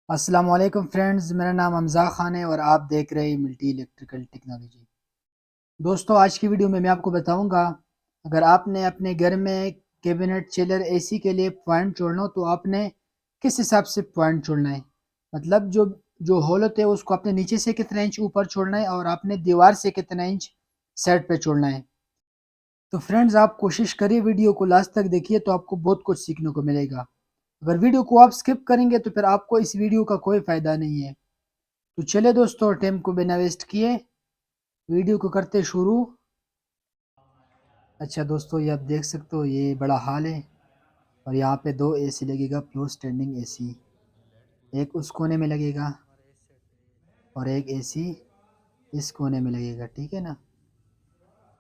अस्सलाम वालेकुम फ्रेंड्स, मेरा नाम हमज़ा ख़ान है और आप देख रहे हैं मल्टी इलेक्ट्रिकल टेक्नोलॉजी। दोस्तों, आज की वीडियो में मैं आपको बताऊंगा, अगर आपने अपने घर में कैबिनेट, चिलर, एसी के लिए पॉइंट जोड़ना हो तो आपने किस हिसाब से पॉइंट जोड़ना है। मतलब जो जो होल होते हैं उसको आपने नीचे से कितना इंच ऊपर छोड़ना है और आपने दीवार से कितना इंच साइड पे छोड़ना है। तो फ्रेंड्स, आप कोशिश करिए वीडियो को लास्ट तक देखिए तो आपको बहुत कुछ सीखने को मिलेगा। अगर वीडियो को आप स्किप करेंगे तो फिर आपको इस वीडियो का कोई फ़ायदा नहीं है। तो चले दोस्तों, टाइम को बिना वेस्ट किए वीडियो को करते शुरू। अच्छा दोस्तों, ये आप देख सकते हो, ये बड़ा हॉल है और यहाँ पे दो एसी लगेगा, प्योर स्टैंडिंग एसी। एक उस कोने में लगेगा और एक एसी इस कोने में लगेगा, ठीक है ना।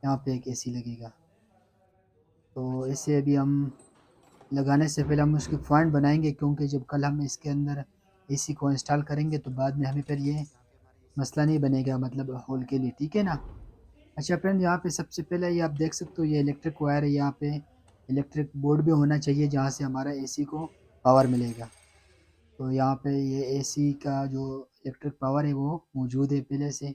यहाँ पे एक एसी लगेगा। तो इसे अभी हम लगाने से पहले हम उसकी पॉइंट बनाएंगे, क्योंकि जब कल हम इसके अंदर एसी को इंस्टॉल करेंगे तो बाद में हमें फिर ये मसला नहीं बनेगा, मतलब हॉल के लिए, ठीक है ना। अच्छा फ्रेंड, यहाँ पे सबसे पहले ये आप देख सकते हो, ये इलेक्ट्रिक वायर है। यहाँ पे इलेक्ट्रिक बोर्ड भी होना चाहिए जहाँ से हमारा एसी को पावर मिलेगा। तो यहाँ पे ये एसी का जो इलेक्ट्रिक पावर है वो मौजूद है पहले से।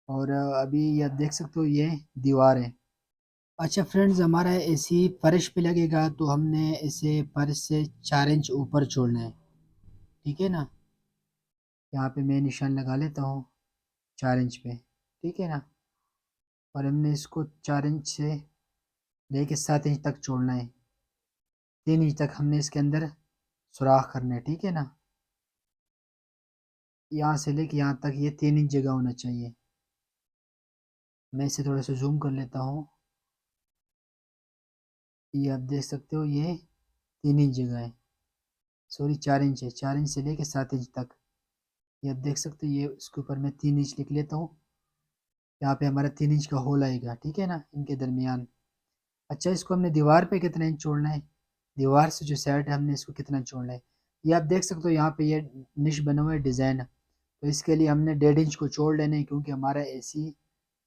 और अभी ये आप देख सकते हो, ये दीवार है। अच्छा फ्रेंड्स, हमारा एसी फर्श पे लगेगा तो हमने इसे फर्श से 4 इंच ऊपर छोड़ना है, ठीक है ना। यहाँ पे मैं निशान लगा लेता हूँ 4 इंच पे, ठीक है ना। और हमने इसको 4 इंच से लेके 7 इंच तक छोड़ना है। 3 इंच तक हमने इसके अंदर सुराख करना है, ठीक है ना। यहाँ से लेके यहाँ तक ये 3 इंच जगह होना चाहिए। मैं इसे थोड़ा सा जूम कर लेता हूँ। ये आप देख सकते हो, ये 3 इंच जगह है, सॉरी 4 इंच है। 4 इंच से लेके 7 इंच तक ये आप देख सकते हो। ये इसके ऊपर मैं 3 इंच लिख लेता हूँ। यहाँ पे हमारा 3 इंच का होल आएगा, ठीक है ना, इनके दरमियान। अच्छा, इसको हमने दीवार पे कितना इंच छोड़ना है, दीवार से जो साइड है हमने इसको कितना छोड़ना है, ये आप देख सकते हो। यहाँ पे ये निश बना हुआ है, डिज़ाइन। तो इसके लिए हमने 1.5 इंच को छोड़ लेना है, क्योंकि हमारा एसी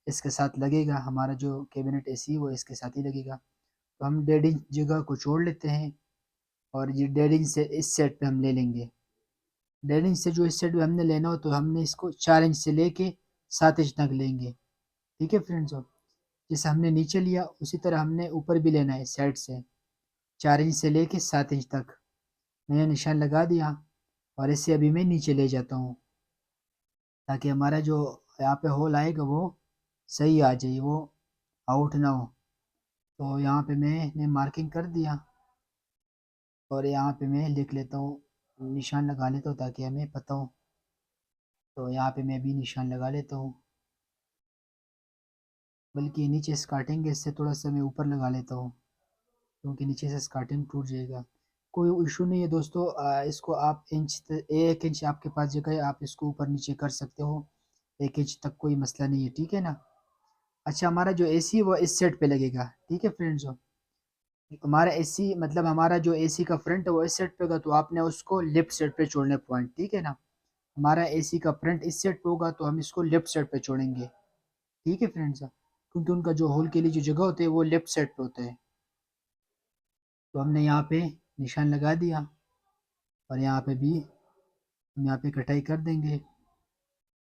इसके साथ लगेगा। हमारा जो कैबिनेट एसी वो इसके साथ ही लगेगा। तो हम 1.5 इंच जगह को छोड़ लेते हैं और ये 1.5 इंच से इस साइड पे हम ले लेंगे। 1.5 इंच से जो इस साइड पे हमने लेना हो तो हमने इसको 4 इंच से लेके 7 इंच तक लेंगे, ठीक है फ्रेंड्स। जैसे हमने नीचे लिया उसी तरह हमने ऊपर भी लेना है, साइड से 4 इंच से लेके 7 इंच तक मैंने निशान लगा दिया। और इसे अभी मैं नीचे ले जाता हूँ, ताकि हमारा जो यहाँ पे होल आएगा वो सही आ जाए, वो आउट ना हो। तो यहाँ पे मैंने मार्किंग कर दिया और यहाँ पे मैं लिख लेता हूँ, निशान लगा लेता हूँ ताकि हमें पता हो। तो यहाँ पे मैं भी निशान लगा लेता हूँ, बल्कि नीचे से काटेंगे इससे थोड़ा सा मैं ऊपर लगा लेता हूँ, क्योंकि नीचे से स्कार्टिंग टूट जाएगा। कोई इशू नहीं है दोस्तों, इसको आप 1 इंच आपके पास जगह है, आप इसको ऊपर नीचे कर सकते हो। 1 इंच तक कोई मसला नहीं है, ठीक है ना। अच्छा, हमारा जो एसी है वो इस साइड पे लगेगा, ठीक है फ्रेंड्स। हमारा एसी मतलब हमारा जो एसी का फ्रंट है वो इस साइड पे होगा, तो आपने उसको लेफ्ट साइड पे छोड़ना है पॉइंट, ठीक है ना। हमारा एसी का फ्रंट इस साइड पे होगा तो हम इसको लेफ्ट साइड पे छोड़ेंगे, ठीक है फ्रेंड्स, क्योंकि उनका जो होल के लिए जो जगह होती है वो लेफ्ट साइड पे होता है। तो हमने यहाँ पे निशान लगा दिया और यहाँ पे भी हम यहाँ पे कटाई कर देंगे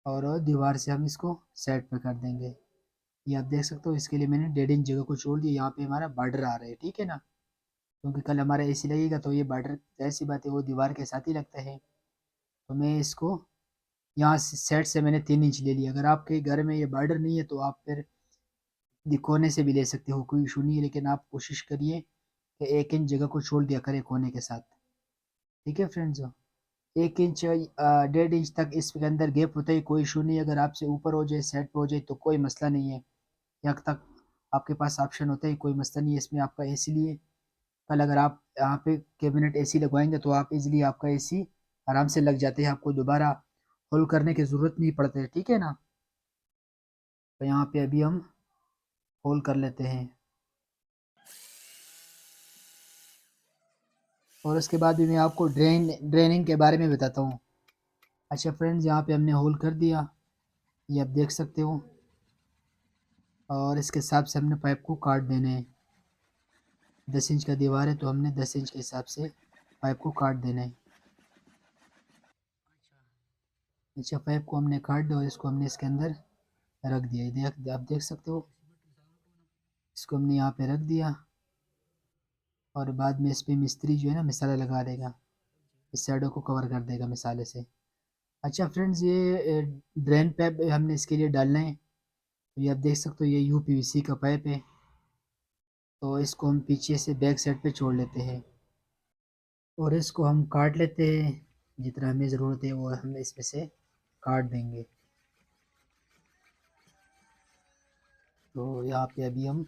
और दीवार से हम इसको साइड पे कर देंगे। ये आप देख सकते हो, इसके लिए मैंने 1.5 इंच जगह को छोड़ दिया। यहाँ पे हमारा बॉर्डर आ रहा है, ठीक है ना, क्योंकि कल हमारा एसी लगेगा तो ये बॉर्डर ऐसी बात है वो दीवार के साथ ही लगता है। तो मैं इसको यहाँ से साइड से मैंने 3 इंच ले लिया। अगर आपके घर में ये बॉर्डर नहीं है तो आप फिर कोने से भी ले सकते हो, कोई इशू नहीं है, लेकिन आप कोशिश करिए कि 1 इंच जगह को छोड़ दिया करें कोने के साथ, ठीक है फ्रेंड्स। 1 इंच 1.5 इंच तक इसके अंदर गैप होता है, कोई इशू नहीं है। अगर आपसे ऊपर हो जाए, सेट पे हो जाए तो कोई मसला नहीं है। यहाँ तक आपके पास ऑप्शन होता है, कोई मसला नहीं है इसमें आपका। इसलिए कल अगर आप यहाँ पे कैबिनेट एसी लगवाएंगे तो आप इजीली आपका एसी आराम से लग जाते हैं, आपको दोबारा होल करने की ज़रूरत नहीं पड़ती है, ठीक है ना। तो यहाँ पे अभी हम होल कर लेते हैं और उसके बाद भी मैं आपको ड्रेनिंग के बारे में बताता हूँ। अच्छा फ्रेंड्स, यहाँ पे हमने होल कर दिया, ये आप देख सकते हो। और इसके हिसाब से हमने पाइप को काट देना है। 10 इंच का दीवार है तो हमने 10 इंच के हिसाब से पाइप को काट देना है। अच्छा, पाइप को हमने काट दिया और इसको हमने इसके अंदर रख दिया। आप देख सकते हो, इसको हमने यहाँ पे रख दिया और बाद में इस पे मिस्त्री जो है ना मसाला लगा देगा, इस साइडों को कवर कर देगा मसाले से। अच्छा फ्रेंड्स, ये ड्रेन पाइप हमने इसके लिए डालना है। तो ये आप देख सकते हो, ये यूपीवीसी का पाइप है। तो इसको हम पीछे से बैक साइड पे छोड़ लेते हैं और इसको हम काट लेते हैं। जितना हमें ज़रूरत है वो हम इसमें से काट देंगे। तो यहाँ पे अभी हम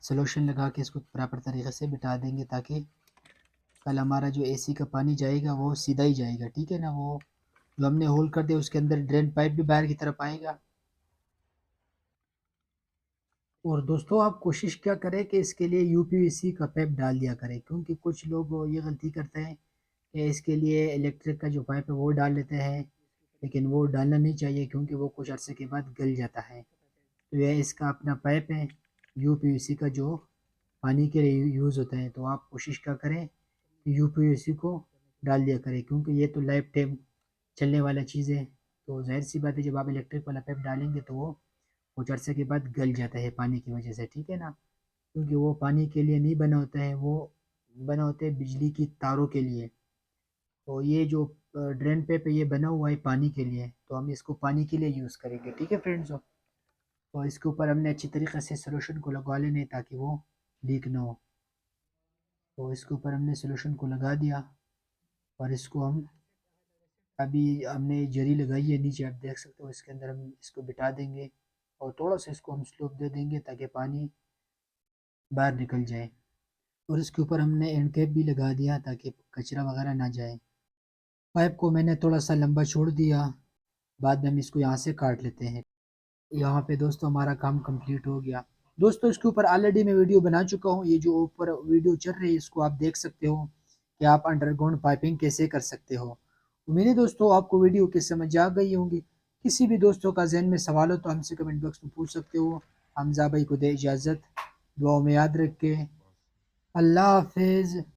सॉल्यूशन लगा के इसको प्रॉपर तरीके से बिठा देंगे, ताकि कल हमारा जो एसी का पानी जाएगा वो सीधा ही जाएगा, ठीक है ना। वो जो हमने होल कर दिया उसके अंदर ड्रेन पाइप भी बाहर की तरफ आएगा। और दोस्तों, आप कोशिश क्या करें कि इसके लिए यूपीवीसी का पाइप डाल दिया करें, क्योंकि कुछ लोग ये गलती करते हैं कि इसके लिए इलेक्ट्रिक का जो पाइप है वो डाल लेते हैं, लेकिन वो डालना नहीं चाहिए क्योंकि वो कुछ अर्से के बाद गल जाता है। तो यह इसका अपना पाइप है यूपीवीसी का, जो पानी के लिए यूज़ होता है। तो आप कोशिश क्या करें कि यूपीवीसी को डाल दिया करें, क्योंकि ये तो लाइफ टाइम चलने वाला चीज़ है। तो जाहिर सी बात है, जब आप इलेक्ट्रिक वाला पाइप डालेंगे तो वो कुछ अर्से के बाद गल जाता है पानी की वजह से, ठीक है ना। क्योंकि वो पानी के लिए नहीं बना होता है, वो बना होता है बिजली की तारों के लिए। तो ये जो ड्रेन पाइप है ये बना हुआ है पानी के लिए, तो हम इसको पानी के लिए यूज़ करेंगे, ठीक है फ्रेंड्स। तो इसके ऊपर हमने अच्छी तरीके से सोल्यूशन को लगवा लेने ताकि वो लीक ना हो। तो इसके ऊपर हमने सोल्यूशन को लगा दिया और इसको हम अभी हमने जरी लगाई है नीचे, आप देख सकते हो। इसके अंदर हम इसको बिठा देंगे और थोड़ा सा इसको हम स्लोप दे देंगे ताकि पानी बाहर निकल जाए। और इसके ऊपर हमने एंड कैप भी लगा दिया ताकि कचरा वगैरह ना जाए। पाइप को मैंने थोड़ा सा लंबा छोड़ दिया, बाद में हम इसको यहाँ से काट लेते हैं। यहाँ पे दोस्तों हमारा काम कंप्लीट हो गया। दोस्तों, इसके ऊपर ऑलरेडी मैं वीडियो बना चुका हूँ। ये जो ऊपर वीडियो चल रही है इसको आप देख सकते हो कि आप अंडरग्राउंड पाइपिंग कैसे कर सकते हो। उम्मीद है दोस्तों आपको वीडियो की समझ आ गई होंगी। किसी भी दोस्तों का जहन में सवाल हो तो हमसे कमेंट बॉक्स में पूछ सकते हो। हमजा भाई को दे इजाज़त, दुआ में याद रख के। अल्लाह हाफिज़।